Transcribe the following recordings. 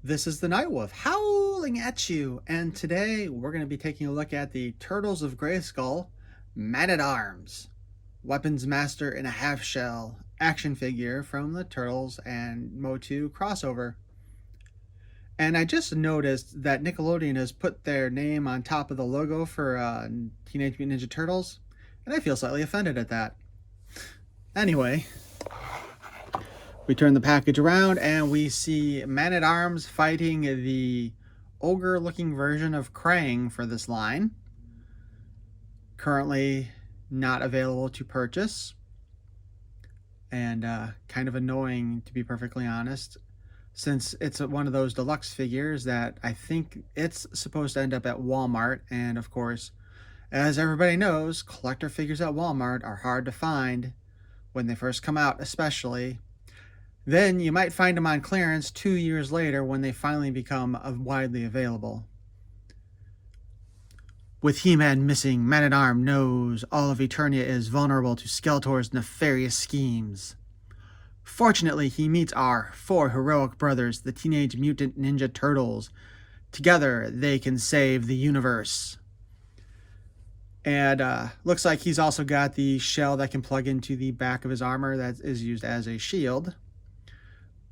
This is the Nightwolf howling at you, and today we're going to be taking a look at the Turtles of Grayskull Man-at-Arms, Weapons Master in a Half-Shell action figure from the Turtles and MOTU crossover. And I just noticed that Nickelodeon has put their name on top of the logo for Teenage Mutant Ninja Turtles, and I feel slightly offended at that. Anyway, we turn the package around and we see Man-at-Arms fighting the ogre-looking version of Krang for this line. Currently not available to purchase. And kind of annoying, to be perfectly honest, since it's one of those deluxe figures that I think it's supposed to end up at Walmart. And of course, as everybody knows, collector figures at Walmart are hard to find when they first come out, especially. Then you might find them on clearance 2 years later when they finally become widely available. With He-Man missing, Man-at-Arms knows all of Eternia is vulnerable to Skeletor's nefarious schemes. Fortunately, he meets our 4 heroic brothers, the Teenage Mutant Ninja Turtles. Together, they can save the universe. And looks like he's also got the shell that can plug into the back of his armor that is used as a shield.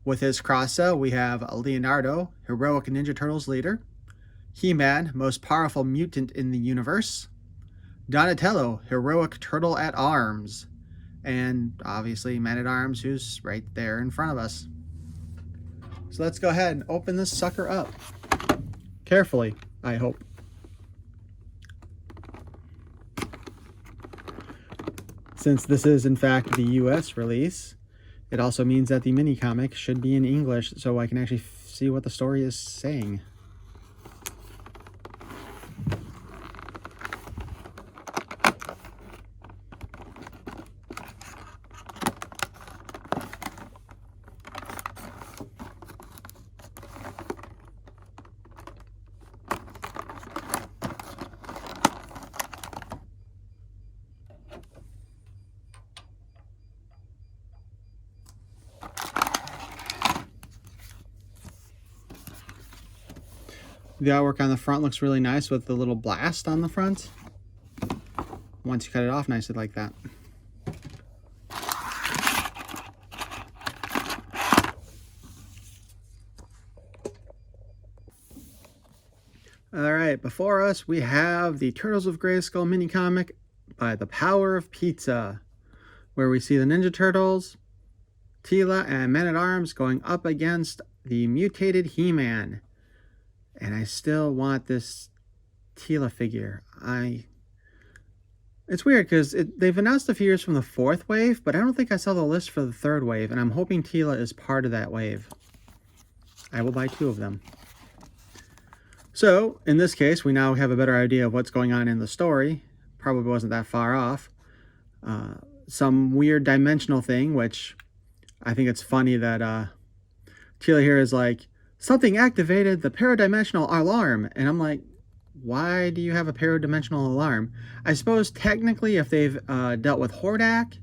With his cross-cell, we have Leonardo, heroic Ninja Turtles leader, He-Man, most powerful mutant in the universe, Donatello, heroic turtle at arms, and obviously Man-at-Arms, who's right there in front of us. So let's go ahead and open this sucker up. Carefully, I hope. Since this is in fact the US release, it also means that the mini comic should be in English so I can actually see what the story is saying. The artwork on the front looks really nice with the little blast on the front. Once you cut it off nicely like that. Alright, before us we have the Turtles of Grayskull mini comic by The Power of Pizza, where we see the Ninja Turtles, Teela, and Man-at-Arms going up against the mutated He-Man. And I still want this Teela figure. It's weird because they've announced the figures from the 4th wave, but I don't think I saw the list for the 3rd wave, and I'm hoping Teela is part of that wave. I will buy 2 of them. So, in this case, we now have a better idea of what's going on in the story. Probably wasn't that far off. Some weird dimensional thing, which I think it's funny that Teela here is like, something activated the paradimensional alarm. And I'm like, why do you have a paradimensional alarm? I suppose technically if they've dealt with Hordak,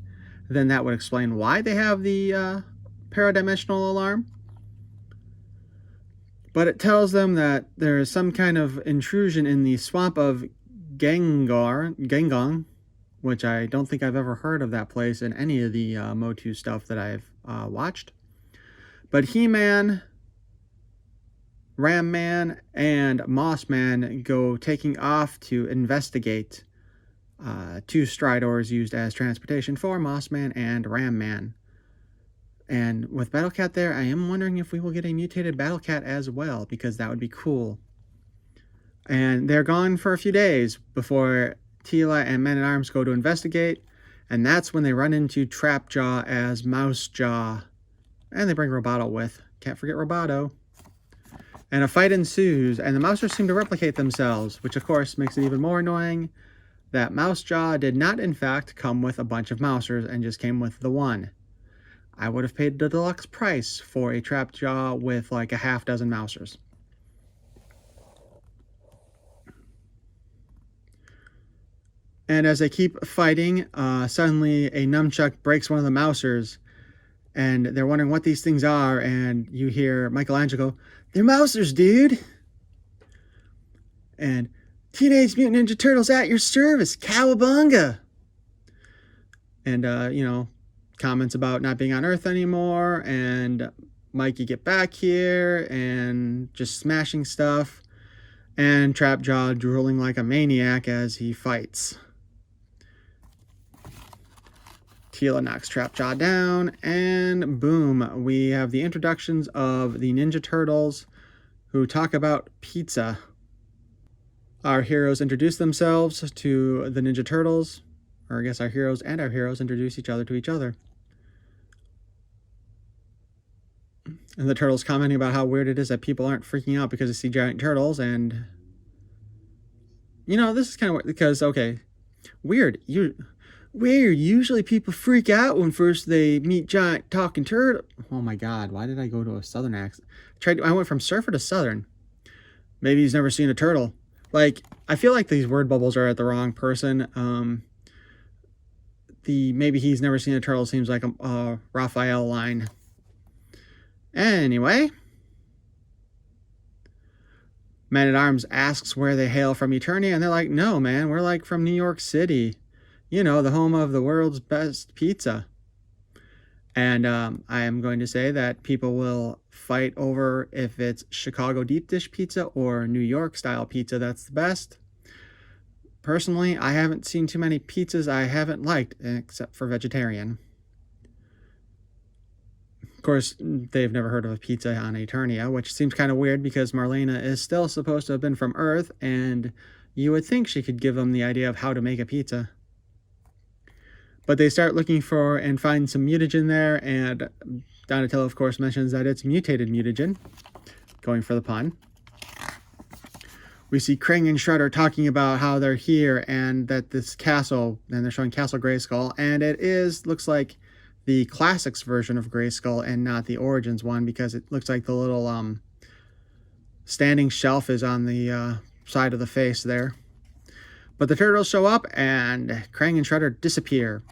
then that would explain why they have the paradimensional alarm. But it tells them that there is some kind of intrusion in the swamp of Gangong, which I don't think I've ever heard of that place in any of the MOTU stuff that I've watched. But He-Man, Ram Man, and Moss Man go taking off to investigate 2 Stridors used as transportation for Moss Man and Ram Man. And with Battle Cat there, I am wondering if we will get a mutated Battle Cat as well, because that would be cool. And they're gone for a few days before Teela and Man-at-Arms go to investigate, and that's when they run into Trapjaw as Mouse Jaw. And they bring Roboto with. Can't forget Roboto. And a fight ensues, and the Mousers seem to replicate themselves, which of course makes it even more annoying that Mouse Jaw did not in fact come with a bunch of Mousers and just came with the one. I would have paid the deluxe price for a Trapjaw with like a half dozen Mousers. And as they keep fighting, suddenly a nunchuck breaks one of the Mousers, and they're wondering what these things are, and you hear Michelangelo go, "They're mousers, dude!" And Teenage Mutant Ninja Turtles at your service, cowabunga! And, comments about not being on Earth anymore, and Mikey, get back here, and just smashing stuff, and Trapjaw drooling like a maniac as he fights. Teela knocks Trapjaw down, and boom, we have the introductions of the Ninja Turtles who talk about pizza. Our heroes introduce themselves to the Ninja Turtles, or I guess our heroes introduce each other to each other. And the turtles commenting about how weird it is that people aren't freaking out because they see giant turtles, and this is kind of weird because, okay, weird. Usually people freak out when first they meet giant talking turtle. Oh my god, why did I go to a southern accent? I went from surfer to southern. Maybe he's never seen a turtle. Like, I feel like these word bubbles are at the wrong person. Maybe he's never seen a turtle seems like a Raphael line. Anyway, Man-at-Arms asks where they hail from Eternia, and they're like, no, man, we're like from New York City. The home of the world's best pizza. And I am going to say that people will fight over if it's Chicago deep dish pizza or New York style pizza that's the best. Personally, I haven't seen too many pizzas I haven't liked, except for vegetarian. Of course, they've never heard of a pizza on Eternia, which seems kind of weird because Marlena is still supposed to have been from Earth, and you would think she could give them the idea of how to make a pizza. But they start looking for and find some mutagen there, and Donatello, of course, mentions that it's mutated mutagen, going for the pun. We see Krang and Shredder talking about how they're here and that this castle, and they're showing Castle Grayskull, and it looks like the Classics version of Grayskull and not the Origins one, because it looks like the little standing shelf is on the side of the face there. But the turtles show up, and Krang and Shredder disappear.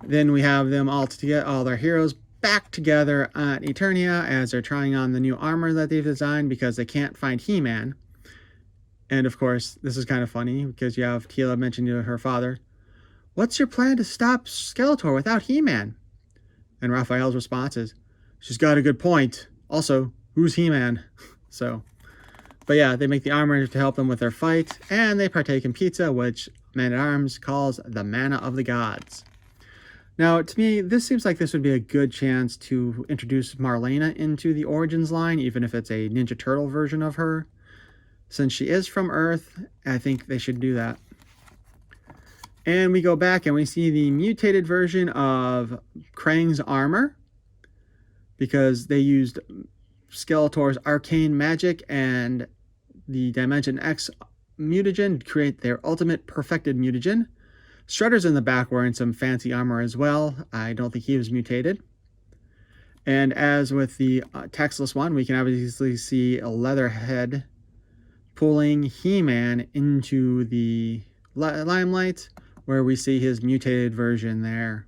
Then we have them all their heroes back together at Eternia as they're trying on the new armor that they've designed because they can't find He-Man. And of course, this is kind of funny because you have Teela mentioning to her father, "What's your plan to stop Skeletor without He-Man?" And Raphael's response is, "She's got a good point. Also, who's He-Man?" But yeah, they make the armor to help them with their fight, and they partake in pizza, which Man-at-Arms calls the manna of the gods. Now, to me, this seems like this would be a good chance to introduce Marlena into the Origins line, even if it's a Ninja Turtle version of her. Since she is from Earth, I think they should do that. And we go back and we see the mutated version of Krang's armor, because they used Skeletor's arcane magic and the Dimension X mutagen to create their ultimate perfected mutagen. Shredder's in the back wearing some fancy armor as well. I don't think he was mutated. And as with the textless one, we can obviously see Leatherhead pulling He-Man into the limelight, where we see his mutated version there.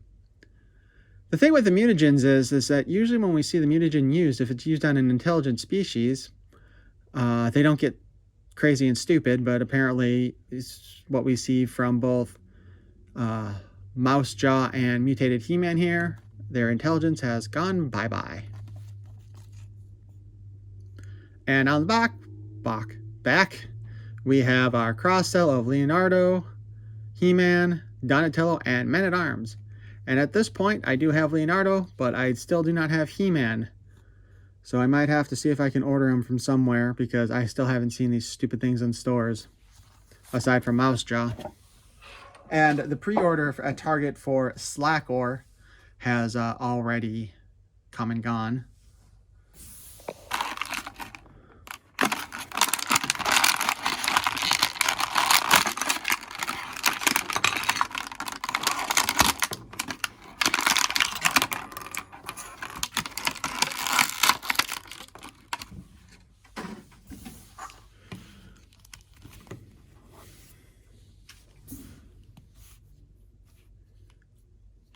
The thing with the mutagens is that usually when we see the mutagen used, if it's used on an intelligent species, they don't get crazy and stupid, but apparently it's what we see from both Mousejaw and mutated He-Man here. Their intelligence has gone bye-bye. And on the back, we have our cross-cell of Leonardo, He-Man, Donatello, and Man-at-Arms. And at this point, I do have Leonardo, but I still do not have He-Man. So I might have to see if I can order him from somewhere, because I still haven't seen these stupid things in stores, aside from Mousejaw. And the pre-order at Target for Slackor has already come and gone.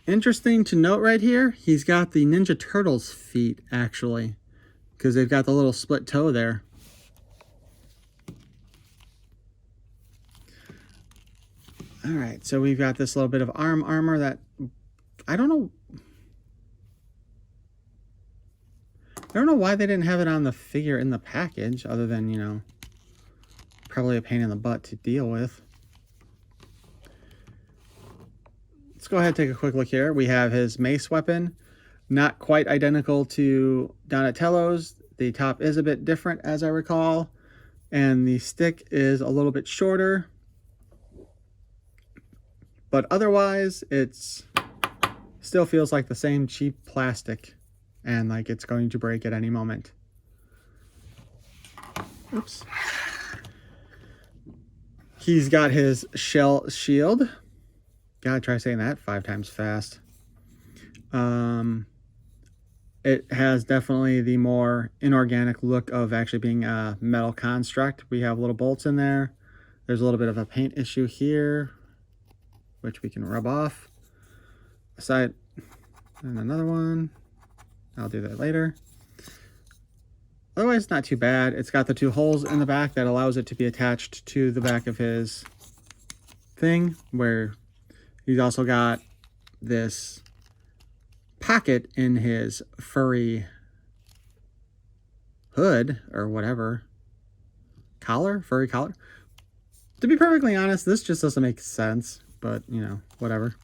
Interesting to note right here, he's got the Ninja Turtles feet, actually, because they've got the little split toe there. All right, so we've got this little bit of arm armor that I don't know why they didn't have it on the figure in the package, other than, you know, probably a pain in the butt to deal with. Let's go ahead and take a quick look here. We have his mace weapon, not quite identical to Donatello's. The top is a bit different, as I recall, and the stick is a little bit shorter. But otherwise, it's still feels like the same cheap plastic, and like it's going to break at any moment. Oops. He's got his shell shield. Gotta try saying that 5 times fast. It has definitely the more inorganic look of actually being a metal construct. We have little bolts in there. There's a little bit of a paint issue here, which we can rub off. Aside, and another one. I'll do that later. Otherwise, not too bad. It's got the 2 holes in the back that allows it to be attached to the back of his thing, where he's also got this pocket in his furry hood or whatever. Collar? Furry collar? To be perfectly honest, this just doesn't make sense, but, you know, whatever.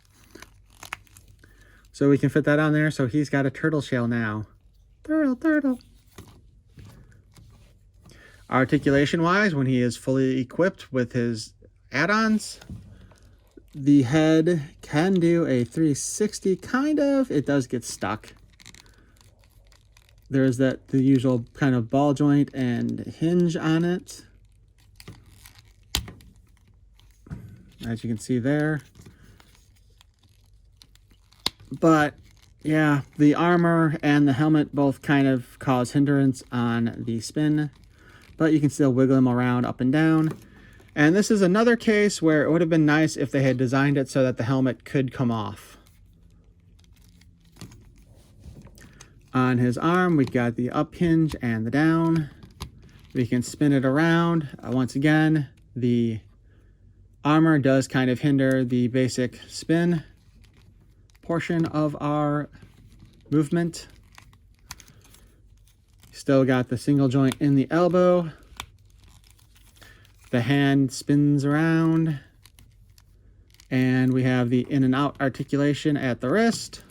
So we can fit that on there. So he's got a turtle shell now. Turtle. Articulation-wise, when he is fully equipped with his add-ons, the head can do a 360, kind of. It does get stuck. There's the usual kind of ball joint and hinge on it, as you can see there. But yeah, the armor and the helmet both kind of cause hindrance on the spin, but you can still wiggle them around up and down. And this is another case where it would have been nice if they had designed it so that the helmet could come off. On his arm, we've got the up hinge and the down. We can spin it around. Once again, the armor does kind of hinder the basic spin portion of our movement. Still got the single joint in the elbow. The hand spins around, and we have the in and out articulation at the wrist.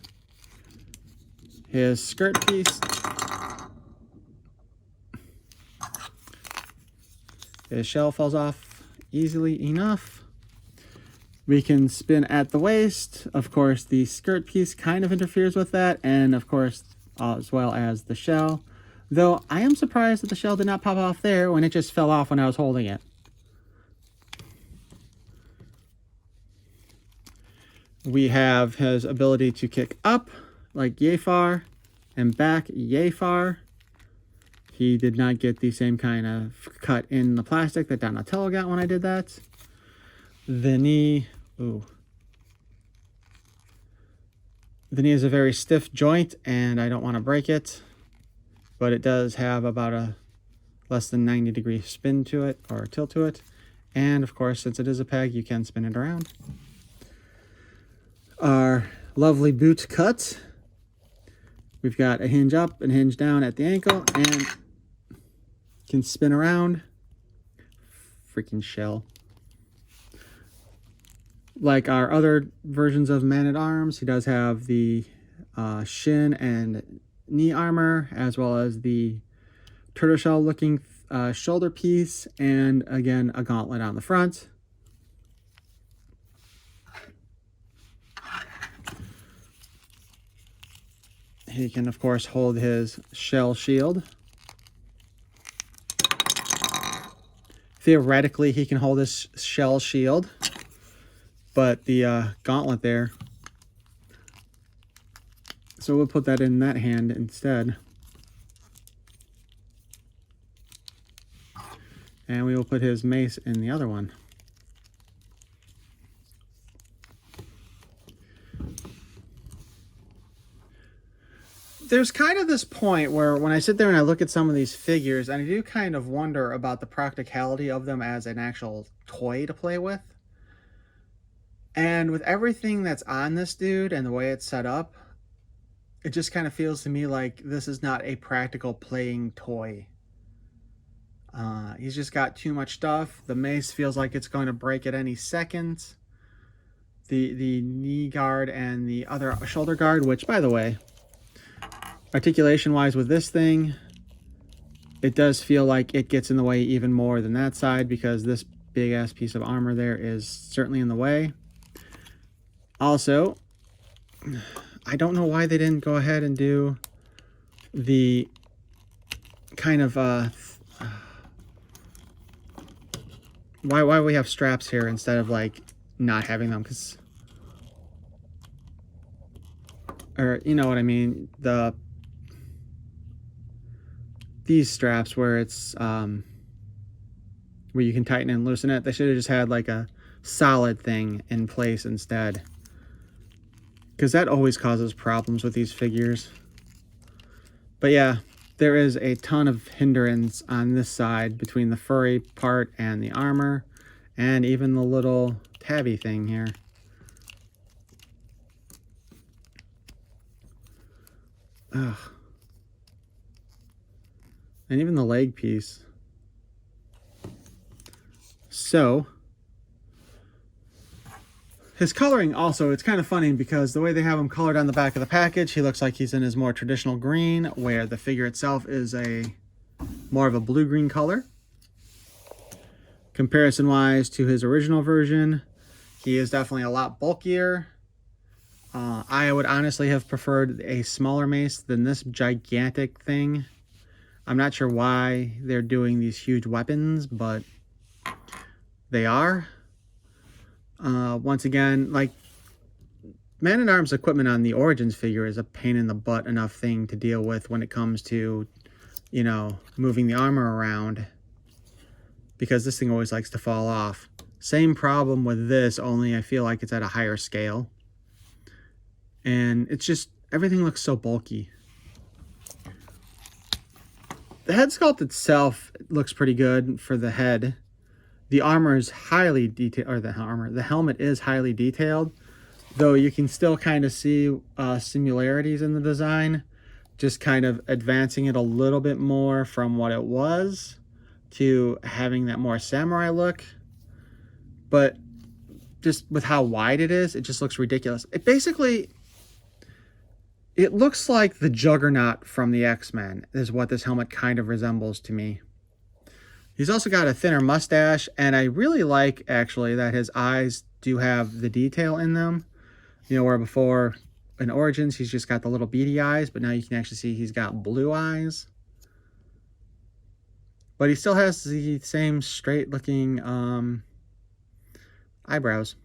His skirt piece. His shell falls off easily enough. We can spin at the waist. Of course, the skirt piece kind of interferes with that, and of course, as well as the shell. Though I am surprised that the shell did not pop off there when it just fell off when I was holding it. We have his ability to kick up, like yay far, and back yay far. He did not get the same kind of cut in the plastic that Donatello got when I did that. The knee, ooh. The knee is a very stiff joint, and I don't want to break it, but it does have about a less than 90-degree spin to it, or tilt to it. And of course, since it is a peg, you can spin it around. Our lovely boot cut. We've got a hinge up and hinge down at the ankle, and can spin around. Freaking shell. Like our other versions of Man-at-Arms, he does have the shin and knee armor, as well as the turtleshell looking shoulder piece, and again a gauntlet on the front. He can, of course, hold his shell shield. Theoretically, he can hold his shell shield, but the gauntlet there. So we'll put that in that hand instead. And we will put his mace in the other one. . There's kind of this point where when I sit there and I look at some of these figures, and I do kind of wonder about the practicality of them as an actual toy to play with. And with everything that's on this dude and the way it's set up, it just kind of feels to me like this is not a practical playing toy. He's just got too much stuff. The mace feels like it's going to break at any second. The knee guard and the other shoulder guard, which, by the way, articulation-wise with this thing, it does feel like it gets in the way even more than that side, because this big-ass piece of armor there is certainly in the way. Also, I don't know why they didn't go ahead and do the kind of why we have straps here instead of like not having them, because, or you know what I mean, these straps where it's where you can tighten and loosen it. They should have just had like a solid thing in place instead, because that always causes problems with these figures. But yeah, there is a ton of hindrance on this side between the furry part and the armor, and even the little tabby thing here. Ugh. And even the leg piece. So, his coloring also, it's kind of funny because the way they have him colored on the back of the package, he looks like he's in his more traditional green, where the figure itself is more of a blue-green color. Comparison-wise to his original version, he is definitely a lot bulkier. I would honestly have preferred a smaller mace than this gigantic thing. I'm not sure why they're doing these huge weapons, but they are. Once again, like, Man-at-Arms equipment on the Origins figure is a pain in the butt enough thing to deal with when it comes to, you know, moving the armor around, because this thing always likes to fall off. Same problem with this, only I feel like it's at a higher scale. And it's just, everything looks so bulky. The head sculpt itself looks pretty good for the head. The armor is highly detailed, or the helmet is highly detailed, though you can still kind of see similarities in the design, just kind of advancing it a little bit more from what it was to having that more samurai look. But just with how wide it is, it just looks ridiculous. It looks like the Juggernaut from the X-Men is what this helmet kind of resembles to me. He's also got a thinner mustache, and I really like, actually, that his eyes do have the detail in them. You know, where before in Origins, he's just got the little beady eyes, but now you can actually see he's got blue eyes. But he still has the same straight-looking eyebrows.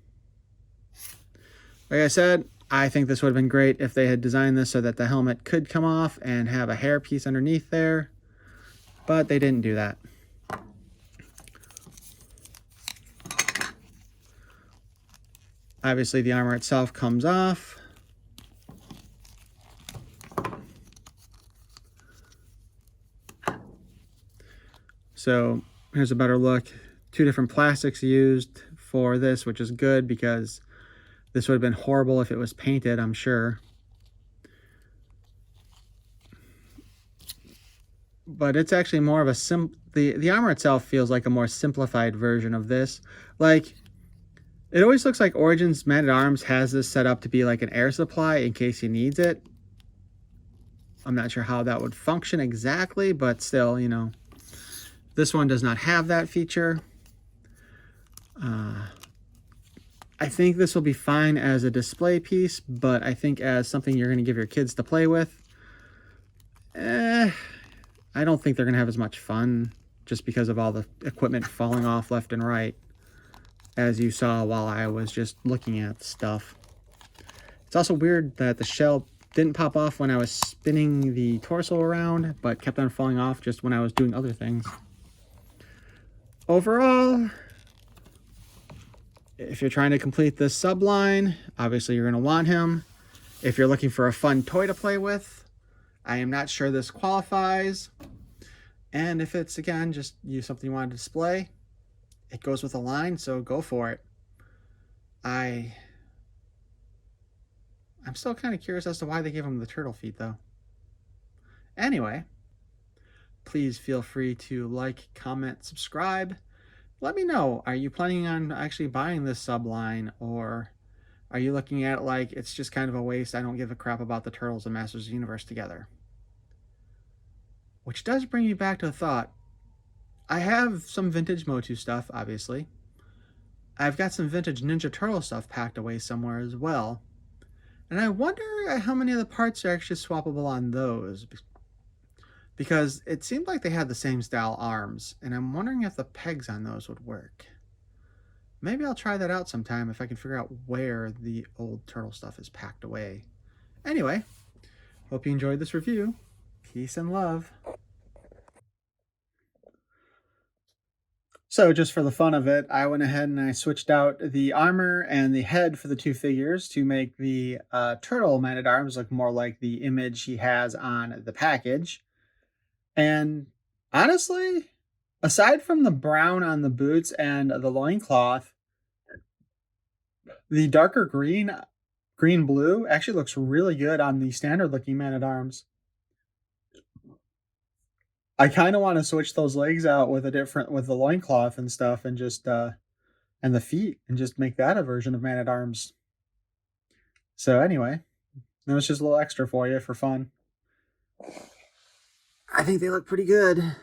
Like I said, I think this would have been great if they had designed this so that the helmet could come off and have a hair piece underneath there, but they didn't do that. Obviously, the armor itself comes off. So here's a better look. 2 different plastics used for this, which is good because this would have been horrible if it was painted, I'm sure. But it's actually more of a the armor itself feels like a more simplified version of this. Like, it always looks like Origins Man-at-Arms has this set up to be like an air supply in case he needs it. I'm not sure how that would function exactly, but still, you know. This one does not have that feature. I think this will be fine as a display piece, but I think as something you're going to give your kids to play with, I don't think they're going to have as much fun just because of all the equipment falling off left and right, as you saw while I was just looking at stuff. It's also weird that the shell didn't pop off when I was spinning the torso around, but kept on falling off just when I was doing other things. Overall, if you're trying to complete this subline, obviously you're going to want him. If you're looking for a fun toy to play with, I am not sure this qualifies. And if it's, again, just something you want to display, it goes with a line, so go for it. I'm still kind of curious as to why they gave him the turtle feet, though. Anyway, please feel free to like, comment, subscribe. Let me know, are you planning on actually buying this subline, or are you looking at it like it's just kind of a waste, I don't give a crap about the Turtles and Masters of the Universe together? Which does bring me back to a thought. I have some vintage MOTU stuff, obviously. I've got some vintage Ninja Turtle stuff packed away somewhere as well. And I wonder how many of the parts are actually swappable on those. Because it seemed like they had the same style arms, and I'm wondering if the pegs on those would work. Maybe I'll try that out sometime if I can figure out where the old turtle stuff is packed away. Anyway, hope you enjoyed this review. Peace and love. So just for the fun of it, I went ahead and I switched out the armor and the head for the two figures to make the turtle man-at-arms look more like the image he has on the package. And honestly, aside from the brown on the boots and the loincloth, the darker green-blue actually looks really good on the standard-looking man-at-arms. I kind of want to switch those legs out with with the loincloth and stuff, and just and the feet, and just make that a version of Man-at-Arms. So anyway, that was just a little extra for you for fun. I think they look pretty good.